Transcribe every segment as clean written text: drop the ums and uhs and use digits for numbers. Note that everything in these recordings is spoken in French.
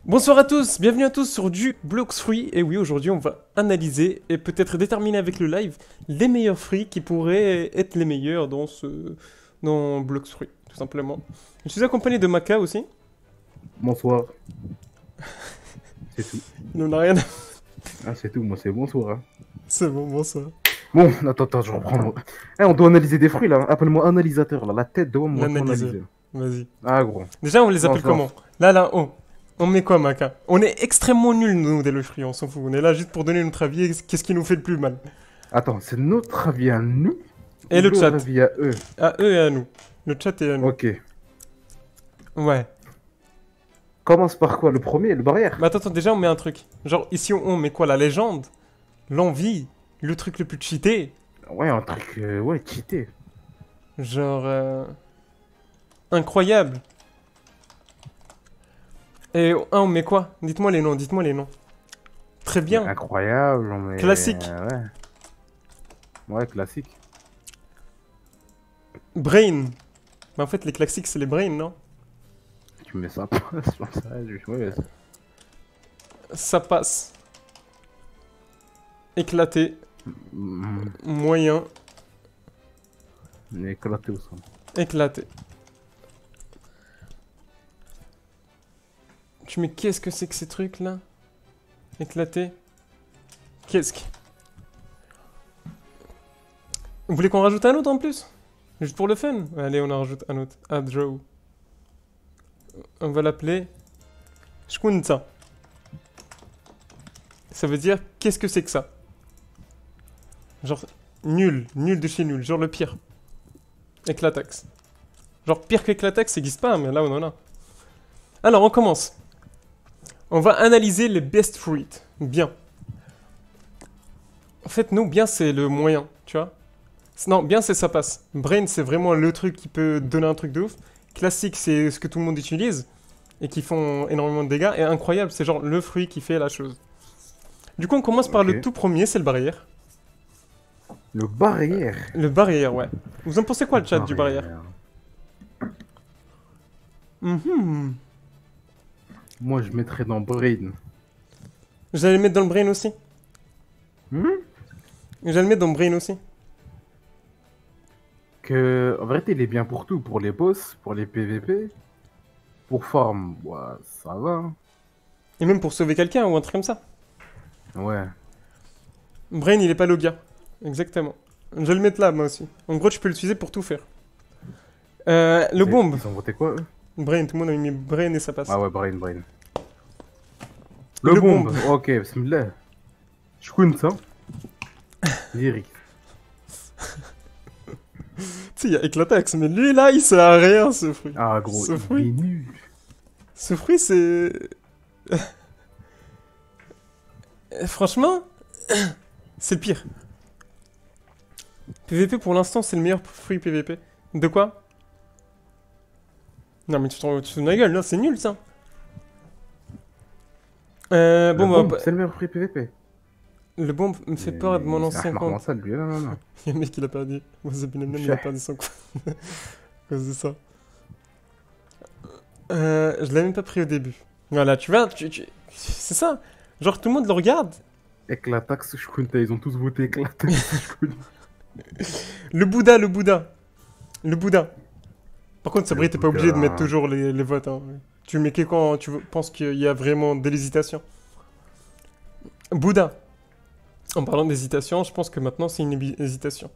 Bonsoir à tous, bienvenue à tous sur du Blox Fruit. Et oui, aujourd'hui on va analyser et peut-être déterminer avec le live les meilleurs fruits qui pourraient être les meilleurs dans Blox Fruit, tout simplement. Je suis accompagné de Maka aussi. Bonsoir. C'est tout. Il n'en a rien à... Ah, c'est tout, moi c'est bonsoir. Hein. C'est bon, bonsoir. Bon, attends, je reprends. Eh, on doit analyser des fruits là. Appelle-moi analysateur là. La tête devant moi pour L'analyser. analyser. Vas-y. Ah, gros. Déjà, on les appelle Bonsoir. comment? Là, oh. On met quoi, Maka? On est extrêmement nuls, nous, des fruits, on s'en fout. On est là juste pour donner notre avis et qu'est-ce qui nous fait le plus mal. Attends, c'est notre avis à nous Et ou le leur chat. avis à eux? À eux et à nous. Le chat et à nous. Ok. Ouais. Commence par quoi? Le premier, le barrière? Mais attends, déjà on met un truc. Genre ici on met quoi? La légende? L'envie? Le truc le plus cheaté? Ouais, un truc, ouais, cheaté. Genre... incroyable. Et on met quoi? Dites-moi les noms. Très bien. Incroyable, mais. Classique. Ouais. Ouais, classique. Brain. Mais en fait les classiques c'est les brain, non? Tu mets ça sur ça, ouais. Ça passe. Éclaté. Mm, Moyen. éclaté au centre. Éclaté. Mais qu'est-ce que c'est que ces trucs là? Éclaté. Qu'est-ce que... Vous voulez qu'on rajoute un autre en plus? Juste pour le fun? Allez, on en rajoute un autre. Add draw. On va l'appeler... Shkunta. Ça veut dire, qu'est-ce que c'est que ça? Genre, nul. Nul de chez nul. Genre le pire. Éclatax. Genre, pire qu'Éclatax, ça existe pas, mais là, on en a. Alors, on commence. On va analyser les best fruits. Bien. En fait, nous, bien, c'est le moyen, tu vois. Non, bien, c'est ça passe. Brain, c'est vraiment le truc qui peut donner un truc de ouf. Classique, c'est ce que tout le monde utilise et qui font énormément de dégâts. Et incroyable, c'est genre le fruit qui fait la chose. Du coup, on commence par le tout premier, c'est le barrière. Le barrière. Le barrière, ouais. Vous en pensez quoi, le chat, du barrière? Moi, je mettrais dans Brain. J'allais le mettre dans le brain aussi. J'allais le mettre dans le brain aussi. En vérité, il est bien pour tout. Pour les boss, pour les PVP. Pour farm, ouais, ça va. Hein. Et même pour sauver quelqu'un ou un truc comme ça. Ouais. Brain, il est pas Logia. Exactement. Je vais le mettre là, moi aussi. En gros, tu peux l'utiliser pour tout faire. Le bombe. Ils ont voté quoi, eux? Brain, tout le monde a mis brain et ça passe. Ah ouais, Brain. Le bombe. Ok, bismillah. Je connais ça. Lyrique. Tu sais, il y a Éclatax, mais lui, là, il sert à rien, ce fruit. Ah, gros, Ce il fruit. est nul. Ce fruit, c'est... Franchement, c'est le pire. PVP, pour l'instant, c'est le meilleur fruit PVP. De quoi? Non, mais tu te fous de ma gueule, là, c'est nul, ça. Le Bon, bombe, bah... c'est le meilleur free PVP. Le bombe me fait peur de mon ancien compte. Ça, lui. Non. Il y a un mec, il a perdu. Il a perdu son compte. À cause de ça. Je l'ai même pas pris au début. Voilà, tu vois, c'est ça. Genre, tout le monde le regarde. Éclatax, je connais. Ils ont tous voté Éclatax, je connais. Le Bouddha. Le Bouddha. Par contre, Sabri, t'es pas obligé de mettre Bouddha. toujours les votes. Hein. Tu mets que quand tu penses qu'il y a vraiment de l'hésitation. Bouddha. En parlant d'hésitation, je pense que maintenant c'est une hésitation.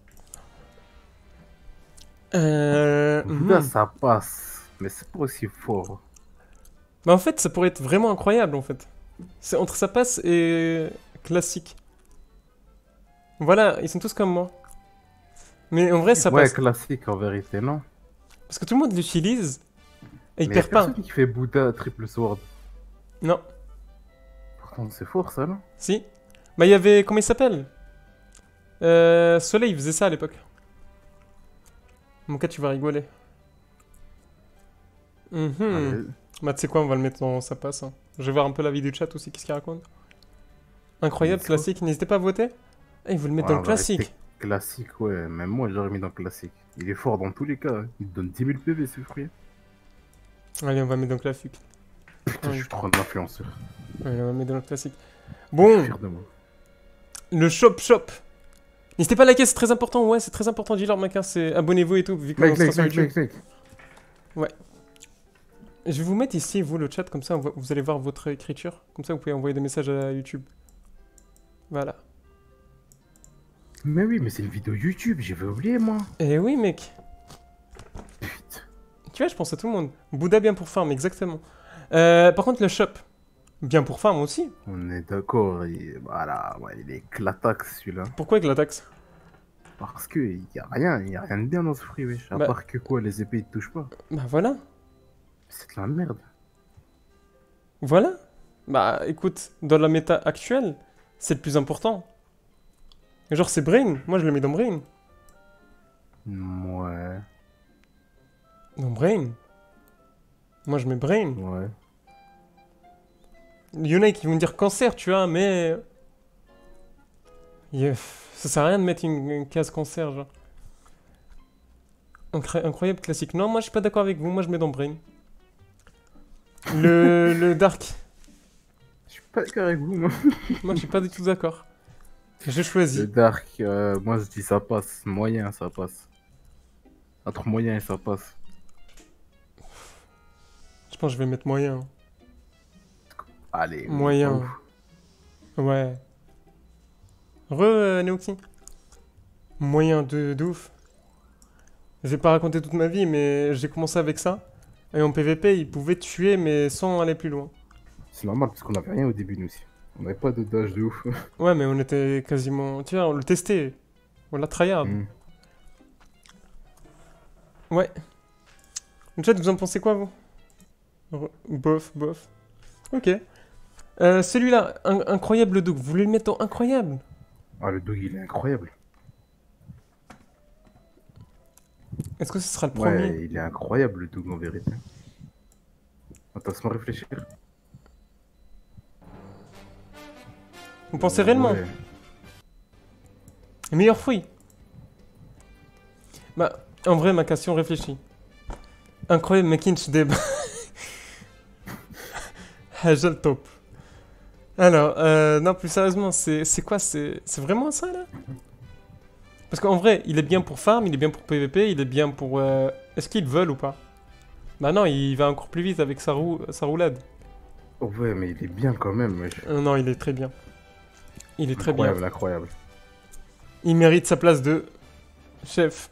Bouddha, ça passe. Mais c'est pas aussi fort. Bah en fait, ça pourrait être vraiment incroyable en fait. C'est entre ça passe et classique. Voilà, ils sont tous comme moi. Mais en vrai, ça Ouais, passe. classique en vérité, non? Parce que tout le monde l'utilise et il Mais y'a perd pas. personne qui fait Bouddha triple sword. Non. Pourtant, c'est fort ça, non? Si. Bah il y avait... Comment il s'appelle Soleil, il faisait ça à l'époque. Mon cas, tu vas rigoler. Allez. Bah tu sais quoi, on va le mettre dans ça passe. Hein. Je vais voir un peu la vidéo chat aussi, qu'est-ce qu'il raconte. Incroyable, classique, n'hésitez pas à voter. Ah, il veut le mettre Ouais, dans le en vérité, classique. Classique, ouais. Même moi, j'aurais mis dans classique. Il est fort dans tous les cas. Il te donne 10 000 PV, ce fruit. Allez, on va mettre dans le classique. Putain, Ouais. je suis trop un influenceur. Ouais, on va mettre dans le classique. Je Bon, suis fier de moi. le shop. N'hésitez pas à liker, c'est très important. Ouais, c'est très important. Dis-leur, mec, hein, c'est abonnez-vous et tout, vu qu'on Like, sera like, sur like, YouTube. like, like. Je vais vous mettre ici, vous, le chat, comme ça, vous allez voir votre écriture. Comme ça, vous pouvez envoyer des messages à YouTube. Voilà. Mais oui, mais c'est une vidéo YouTube, j'avais oublié, moi. Eh oui, mec. Putain. Tu vois, je pense à tout le monde. Bouddha bien pour farm, exactement. Par contre, le shop, bien pour farm aussi. On est d'accord, voilà, ouais, il est éclataxe celui-là. Pourquoi avec la taxe? Parce que y a rien de bien dans ce fruit, wesh. À Bah- part que quoi, les épées ils te touchent pas. Bah voilà. C'est de la merde. Voilà. Bah écoute, dans la méta actuelle, c'est le plus important. Genre, c'est Brain. Moi, je le mets dans Brain. Ouais, Dans Brain. Moi, je mets Brain. ouais. Il y en a qui vont dire cancer, tu vois, mais. Ça sert à rien de mettre une case cancer, genre. Incroyable classique. Non, moi, je suis pas d'accord avec vous. Moi, je mets dans Brain. Le Dark. Je suis pas d'accord avec vous, moi. Moi, je suis pas du tout d'accord. Je Le choisis. dark, moi je dis ça passe. Moyen, ça passe. Entre moyen et ça passe. Je pense que je vais mettre moyen. Allez. Moyen. ouf. Ouais. Neoxy. Moyen de ouf. Je vais pas raconter toute ma vie, mais j'ai commencé avec ça. Et en PVP, il pouvait tuer, mais sans aller plus loin. C'est normal parce qu'on avait rien au début, nous aussi. On avait pas de dodge de ouf. Ouais, mais on était quasiment... Tu vois, on le testait. On l'a tryhard. Mm. Ouais. Le chat, vous en pensez quoi, vous? Bof. Ok. Celui-là, incroyable Doug. Vous voulez le mettre en incroyable? Ah, le dog il est incroyable. Est-ce que ce sera le premier? Ouais, il est incroyable le dog en vérité. Attends, laisse-moi réfléchir. Vous pensez réellement? Ouais. Meilleur fruit. Bah, en vrai, ma question réfléchit. Incroyable Makinch Deb. Haja le top. Alors, non, plus sérieusement, c'est quoi? C'est vraiment ça, là? Parce qu'en vrai, il est bien pour farm, il est bien pour PVP, il est bien pour... Est-ce qu'ils veulent ou pas? Bah non, il va encore plus vite avec sa roulade. Oh ouais, mais il est bien quand même, wesh. Non, il est très bien. Il est très bien. Incroyable, incroyable. Il mérite sa place de... Chef.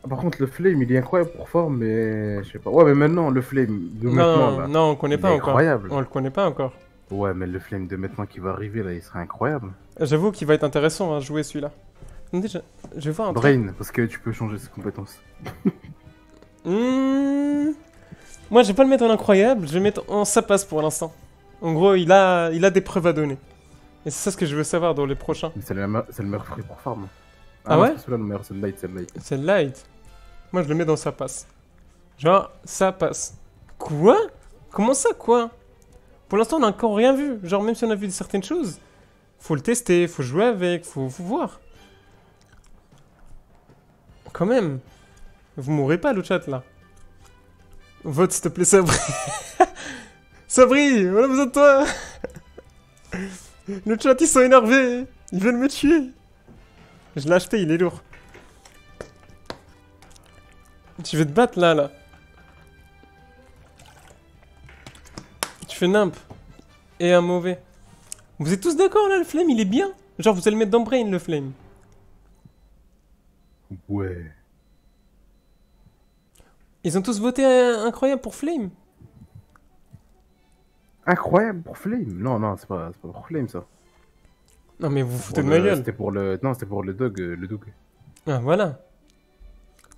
Par contre, le flame, il est incroyable pour forme, mais je sais pas. Ouais, mais maintenant, le flame de maintenant, là, Non, on connaît il pas est encore. incroyable. On le connaît pas encore. Ouais, mais le flame de maintenant qui va arriver, là, il serait incroyable. J'avoue qu'il va être intéressant à jouer celui-là. Attendez, je vais voir un truc. Brain, parce que tu peux changer ses compétences. Moi, je vais pas le mettre en incroyable, je vais le mettre en ça passe pour l'instant. En gros, il a des preuves à donner. Et c'est ça ce que je veux savoir dans les prochains. Mais c'est le meilleur fruit pour farm. Ah non, ouais? c'est pas celui-là le meilleur, c'est le light, c'est le light. C'est le light. Moi, je le mets dans ça passe. Genre, ça passe. Quoi? Comment ça, quoi? Pour l'instant, on n'a encore rien vu. Genre, même si on a vu certaines choses, faut le tester, faut jouer avec, faut voir. Quand même. Vous mourrez pas, le chat, là. Vote, s'il te plaît, Sabri. Sabri, on a besoin de toi. Le chat, ils sont énervés. Ils veulent me tuer. Je l'ai acheté, il est lourd. Tu veux te battre, là. Tu fais nimp. Et un mauvais. Vous êtes tous d'accord, là, le flame, il est bien? Genre, vous allez le mettre dans Brain, le flame. Ouais. Ils ont tous voté incroyable pour flame. Incroyable pour flame. Non, non, c'est pas pour flame, ça. Non, mais vous vous foutez de Pour ma le- gueule. C'était pour le... Non, c'était pour le dog, Ah, voilà.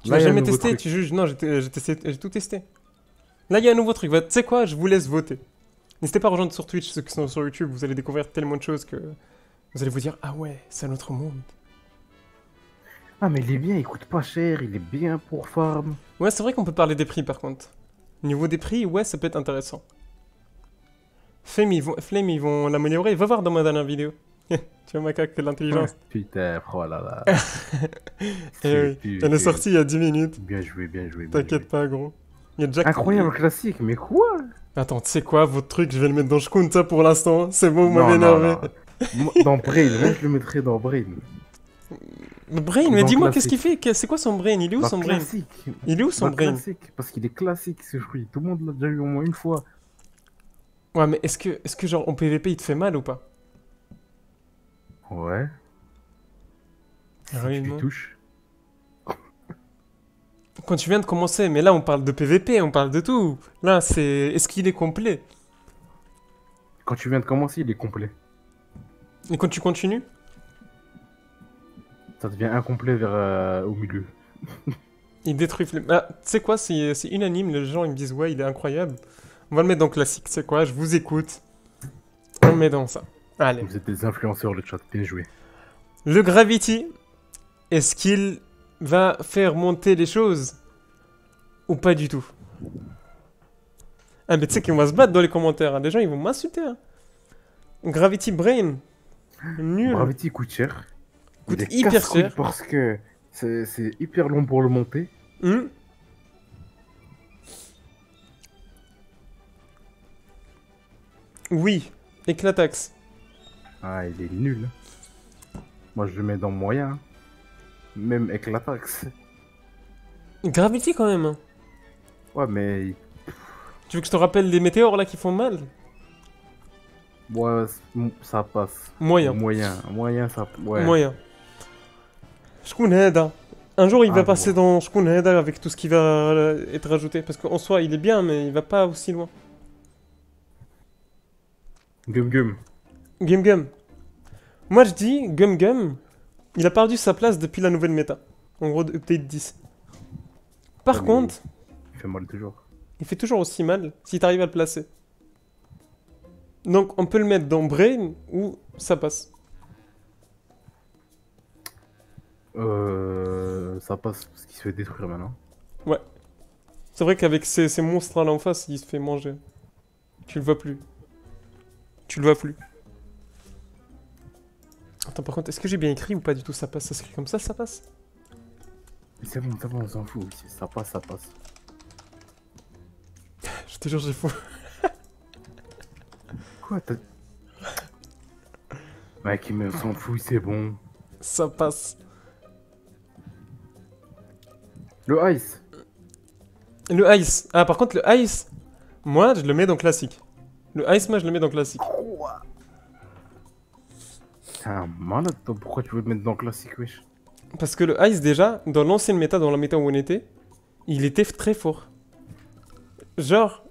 Tu Là, l'as il y a un jamais nouveau testé, truc. tu juges. Non, j'ai tout testé. Là, il y a un nouveau truc. Tu sais quoi? Je vous laisse voter. N'hésitez pas à rejoindre sur Twitch, ceux qui sont sur YouTube. Vous allez découvrir tellement de choses que vous allez vous dire, ah ouais, c'est un autre monde. Ah, mais il est bien, il coûte pas cher, il est bien pour farm. Ouais, c'est vrai qu'on peut parler des prix par contre. Niveau des prix, ouais, ça peut être intéressant. Flame, ils vont l'améliorer. Va voir dans ma dernière vidéo. Tu vois, macaque, l'intelligence. Putain, oh là là. Eh oui, elle est sortie il y a 10 minutes. Bien joué, bien joué. T'inquiète pas, gros. Il y a Jack. Incroyable classique, mais quoi? Attends, tu sais quoi, votre truc, je vais le mettre dans Shkun, ça pour l'instant. C'est bon, vous m'avez Non, énervé. non. Dans Brain, même je le mettrais dans Brain. Le brain, mais Dans dis-moi, classique. qu'est-ce qu'il fait? C'est quoi son brain? Il est où Dans son brain? classique. Il est où son Dans brain? classique, parce qu'il est classique ce fruit. Tout le monde l'a déjà eu au moins une fois. Ouais, mais est-ce que genre en PVP il te fait mal ou pas? Ouais. Si tu Réellement. lui touches. Quand tu viens de commencer, mais là on parle de PVP, on parle de tout. Là, c'est. Est-ce qu'il est complet? Quand tu viens de commencer, il est complet. Et quand tu continues? Ça devient incomplet vers au milieu. Il détruit. Ah, tu sais quoi, c'est unanime, les gens ils me disent ouais, il est incroyable. On va le mettre dans classique, tu sais quoi, je vous écoute. On le met dans ça. Allez. Vous êtes des influenceurs, le chat. Bien joué. Le Gravity, est-ce qu'il va faire monter les choses? Ou pas du tout? Ah, mais tu sais qu'on va se battre dans les commentaires, hein. Les gens ils vont m'insulter. Hein. Gravity Brain. Nul. Gravity coûte cher. Coûte Il est hyper casse-couille cher. parce que c'est hyper long pour le monter. Hmm. Oui, Éclatax. Ah, il est nul. Moi, je le mets dans moyen. Même avec l'attaque. Gravity quand même. Hein. Ouais, mais... Tu veux que je te rappelle les météores là qui font mal? Ouais, ça passe. Moyen. Moyen, ça... Ouais. Moyen. Shkunheda. Un jour il va Ah, passer bon. dans Shkunheda avec tout ce qui va être rajouté. Parce qu'en soi il est bien mais il va pas aussi loin. Gum Gum. Gum Gum. Moi je dis Gum Gum, il a perdu sa place depuis la nouvelle méta. En gros, update 10. Par Ouais, mais contre, Il fait mal toujours. il fait toujours aussi mal si t'arrives à le placer. Donc on peut le mettre dans Brain ou ça passe. Ça passe parce qu'il se fait détruire maintenant. C'est vrai qu'avec ces monstres là en face, il se fait manger. Tu le vois plus. Tu le vois plus. Attends, par contre, est-ce que j'ai bien écrit ou pas du tout? Ça passe, ça s'écrit comme ça passe? Mais c'est bon, on s'en fout. Ça passe, ça passe. Je te jure, j'ai faux. Quoi, t'as... Mec, il me s'en fout, c'est bon. Ça passe. Le ice. Le ice. Ah, par contre, le ice, moi, je le mets dans classique. Le ice, moi, je le mets dans classique. C'est un malade, toi. Pourquoi tu veux le mettre dans le classique, wesh? Parce que le ice, déjà, dans l'ancienne méta, dans la méta où on était, il était très fort. Genre,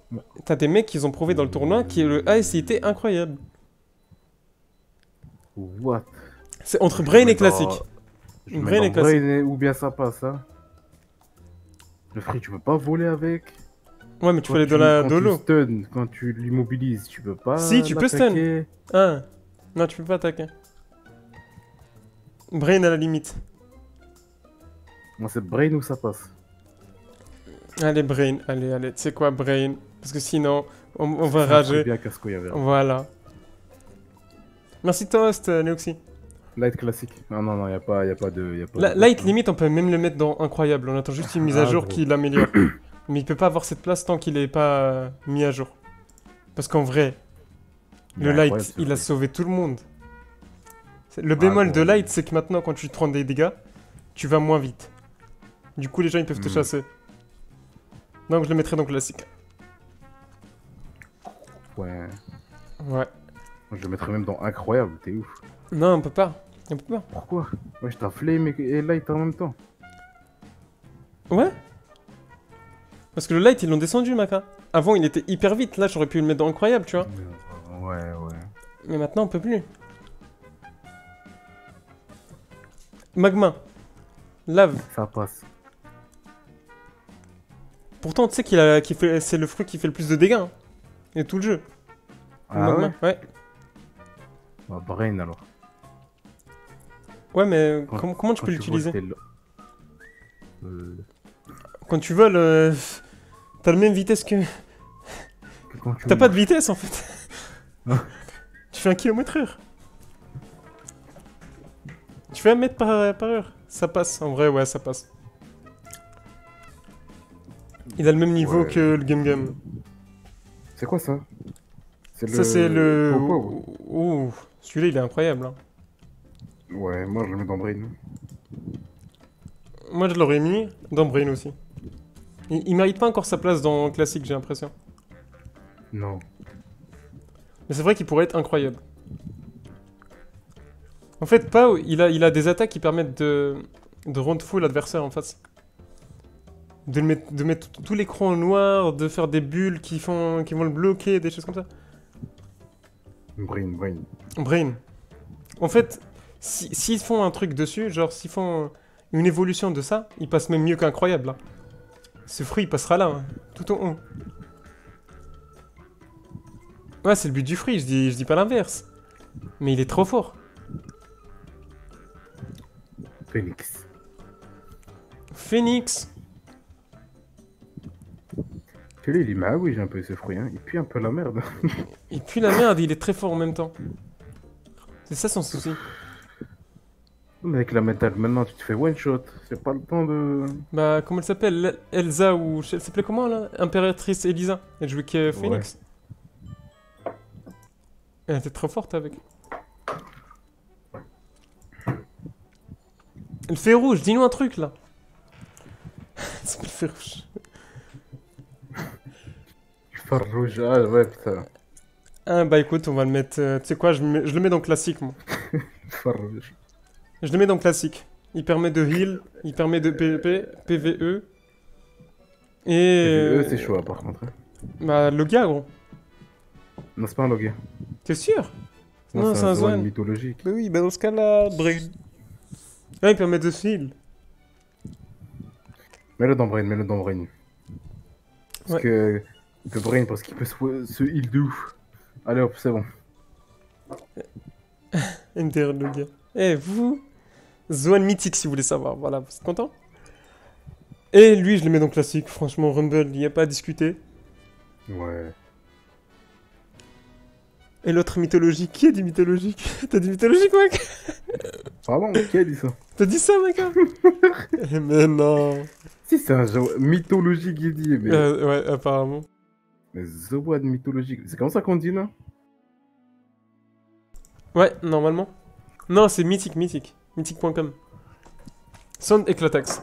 t'as des mecs qui ont prouvé dans le tournoi que le ice, il était incroyable. What? C'est entre Brain et Je le mets classique. Je le Brain mets et dans classique. Brain ou bien ça passe, hein. Le free, tu peux pas voler avec. Ouais, mais tu peux aller dans la Quand dolo. tu stun, quand tu l'immobilises, tu peux pas. Si, tu peux stun. l'attaquer. Ah. Non, tu peux pas attaquer. Brain à la limite. Moi, c'est Brain ou ça passe. Allez, Brain. Allez, allez. Tu sais quoi, Brain? Parce que sinon, on va C'est un truc rager. bien casse-couille à verre. Voilà. Merci Toast, Neoxy. Light classique. Non, y a pas de. Light, limite, on peut même le mettre dans Incroyable. On attend juste une mise à Ah, jour gros. qui l'améliore. Mais il peut pas avoir cette place tant qu'il est pas mis à jour. Parce qu'en vrai, le Light, il a sauvé tout le monde. Le bémol de gros. Light, c'est que maintenant, quand tu te prends des dégâts, tu vas moins vite. Du coup, les gens, ils peuvent te chasser. Donc, je le mettrai dans classique. Ouais. Ouais. Je le mettrais même dans incroyable, t'es ouf. Non, on peut pas. On peut pas. Pourquoi? Ouais, je t'ai flame et light en même temps. Ouais. Parce que le Light, ils l'ont descendu, Maka. Avant, il était hyper vite. Là, j'aurais pu le mettre dans Incroyable, tu vois. Ouais. Mais maintenant, on peut plus. Magma. Lave. Ça passe. Pourtant, tu sais c'est le fruit qui fait le plus de dégâts. Hein. Et tout le jeu. Ah Magma. Ouais. Bah, Brain alors. Ouais, mais Quand- comment tu Quand peux voles, l'utiliser? t'es là. Quand tu voles, t'as la même vitesse que... Que quand tu T'as pas de marches. vitesse, en fait. Hein? Tu fais 1 km/h. Tu fais 1 mètre par heure. Ça passe, en vrai, ouais, ça passe. Il a le même niveau Ouais. que le Gum Gum. C'est quoi ça? Ça, c'est le... Popo. Ouh, celui-là, il est incroyable. Hein. Ouais, moi je le mets dans Brain. Moi, je l'aurais mis dans Brain aussi. Il mérite pas encore sa place dans Classique, j'ai l'impression. Non. Mais c'est vrai qu'il pourrait être incroyable. En fait, Pao, il a des attaques qui permettent de rendre fou l'adversaire en face. De mettre tout l'écran en noir, de faire des bulles qui vont le bloquer, des choses comme ça. Brain. Brain. En fait, s'ils font un truc dessus, genre s'ils font une évolution de ça, il passe même mieux qu'incroyable. Là. Ce fruit, il passera là, hein, tout en haut. Ouais, c'est le but du fruit, je dis pas l'inverse. Mais il est trop fort. Phoenix. Phoenix. Celui-là, il est oui, j'ai un peu ce fruit, hein. Il pue un peu la merde. Il pue la merde, il est très fort en même temps. C'est ça son souci. Mais avec la métal, maintenant, tu te fais one shot. C'est pas le temps de. Bah, comment elle s'appelle? Elsa ou... Elle s'appelait comment, là? Impératrice Elisa. Elle jouait que Phoenix. Elle était trop forte avec. Elle fait rouge, dis-nous un truc, là. C'est le fait rouge. Phare rouge, ah ouais, putain. Ah, bah écoute, on va le mettre... tu sais quoi, je le mets dans classique, moi. Phare rouge. Je le mets dans classique. Il permet de heal, il permet de PvP, PvE. Et... C'est chaud, par contre. Hein. Bah, le gars, gros. Non, c'est pas un login. T'es sûr? Non, c'est un Zwan. Zwan mythologique. Bah oui, bah dans ce cas-là, Brain. Ah, il permet de heal. Mets-le dans Brain. Parce Ouais. que. Il peut Brain parce qu'il peut se heal de ouf. Allez hop, c'est bon. Enter le gars. Eh, vous... Zwan mythique, si vous voulez savoir. Voilà, vous êtes content? Et lui, je le mets dans classique. Franchement, Rumble, il n'y a pas à discuter. Ouais. Et l'autre mythologique, qui a dit mythologique? T'as dit mythologique, mec? Pardon, qui a dit ça? T'as dit ça, mec? Mais non. Si, c'est un jeu mythologique, il dit. Mais, Ouais, apparemment. mais Zwan mythologique. C'est comme ça qu'on dit là? Ouais, normalement. Non, c'est mythique. Mythique.com. Sound Eclatax.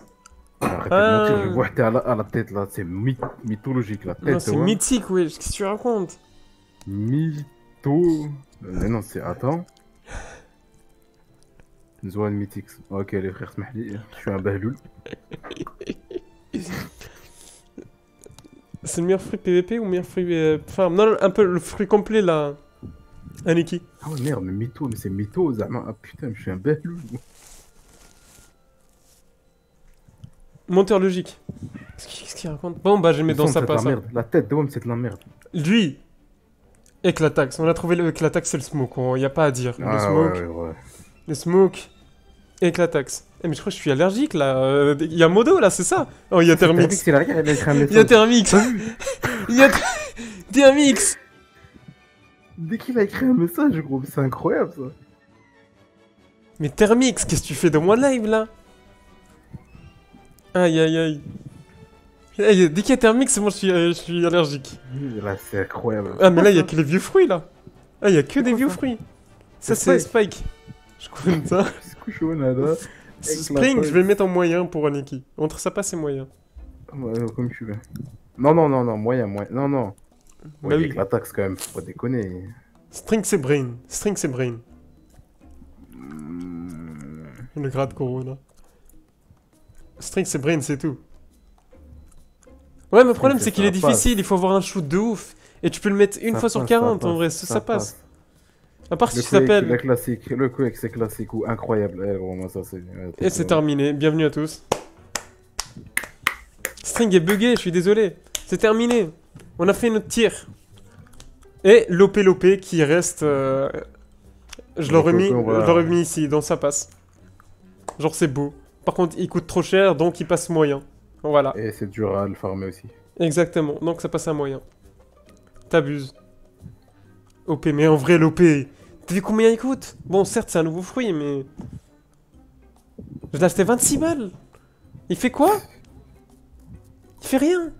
Arrête de mentir, je vois que t'es à la tête là. C'est mythologique, la tête. Non, c'est ouais. mythique, ouais. Qu'est-ce que tu racontes? Mytho. Mais non, c'est. Attends. Zwan Mythics. Ok, les frères, smahli. Je suis un bahloul. C'est le meilleur fruit PVP ou meilleur fruit farm? Non, un peu le fruit complet là. Aniki. Ah ouais, merde, mais mytho, mais c'est mytho, Zama. Ah putain, je suis un bahloul. Monteur logique. Qu'est-ce qu'il raconte? Bon, bah, je le mets dans sa passe. La, la tête de Wom, c'est de la merde. Lui, Eclatax. On a trouvé le Eclatax, c'est le smoke. Il n'y a pas à dire. Le Ah smoke. ouais. Le smoke. Eclatax. Eh, mais je crois que je suis allergique là. Il y a Modo là, c'est ça? Oh, il y a Thermix. C'est la regarde, elle a écrit un Il y a message. Thermix. Il y a Thermix. Dès qu'il a écrit un message, gros, c'est incroyable ça. Mais Thermix, qu'est-ce que tu fais de moi live là? Aïe aïe aïe. Hey, dès qu'il y a Thermix, c'est moi je suis allergique. Là, c'est incroyable. Ah, mais là, il y a que les vieux fruits là. Ah, il y a que des vieux ça fruits. Ça, C'est c'est Spike. Je connais ça. C'est couchonnada. Spring, je vais le mettre en moyen pour Aniki. Entre ça passe, c'est moyen. Ouais, comme tu veux. Non, moyen. Non. Bah Ouais, oui. avec la taxe quand même, faut pas déconner. String, c'est Brain. String, c'est Brain. Le grade Corona. String, c'est Brain, c'est tout. Ouais, mais le problème, c'est qu'il est difficile. Il faut avoir un shoot de ouf. Et tu peux le mettre une fois sur 40, en vrai. Ça passe. À part si tu t'appelles. Le classique, le Quake, c'est classique ou incroyable. Eh, vraiment, ça, c'est. Et c'est terminé. Bienvenue à tous. String est bugué, je suis désolé. C'est terminé. On a fait notre tir. Et l'OP qui reste... je l'aurais mis ici, dans sa passe. Genre c'est beau. Par contre, il coûte trop cher, donc il passe moyen. Voilà. Et c'est dur à le farmer aussi. Exactement, donc ça passe à moyen. T'abuses. OP, mais en vrai l'OP... T'as vu combien il coûte? Bon, certes, c'est un nouveau fruit, mais... Je l'ai acheté 26 balles. Il fait quoi? Il fait rien.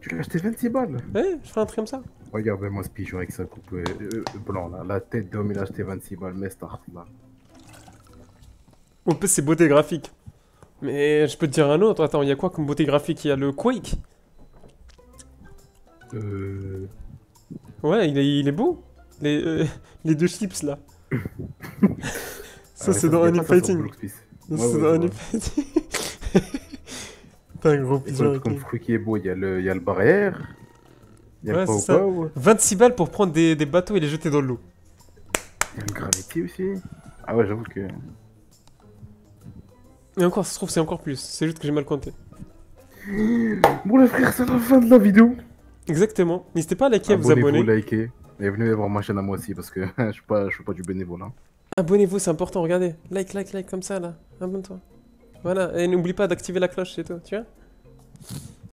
Tu l'as acheté 26 balles. Ouais, je ferai un truc comme ça. Regardez-moi ce pigeon avec sa coupe blanc là. La tête d'homme, il a acheté 26 balles, mais start là. En plus, c'est beauté graphique. Mais je peux te dire un autre. Attends, il y a quoi comme beauté graphique? Il y a le Quake. Ouais, il est beau. Les deux chips là. Ça, c'est dans Animal Fighting. Ça, c'est dans Animal Fighting. T'as un gros pigeon. Comme fruit qui est beau, il y a le barrière. Il y a Ouais, le c'est ça. pow-pow. 26 balles pour prendre des bateaux et les jeter dans l'eau. Il y a le gravity aussi. Ah ouais, j'avoue que. Et encore, ça se trouve, c'est encore plus. C'est juste que j'ai mal compté. Bon les frères, c'est la fin de la vidéo. Exactement. N'hésitez pas à liker, à vous abonner. Abonnez-vous, likez. Et venez voir ma chaîne à moi aussi parce que je fais pas du bénévolat. Abonnez-vous, c'est important, regardez. Like, comme ça là. Abonne-toi. Voilà, et n'oublie pas d'activer la cloche, c'est tout, tu vois.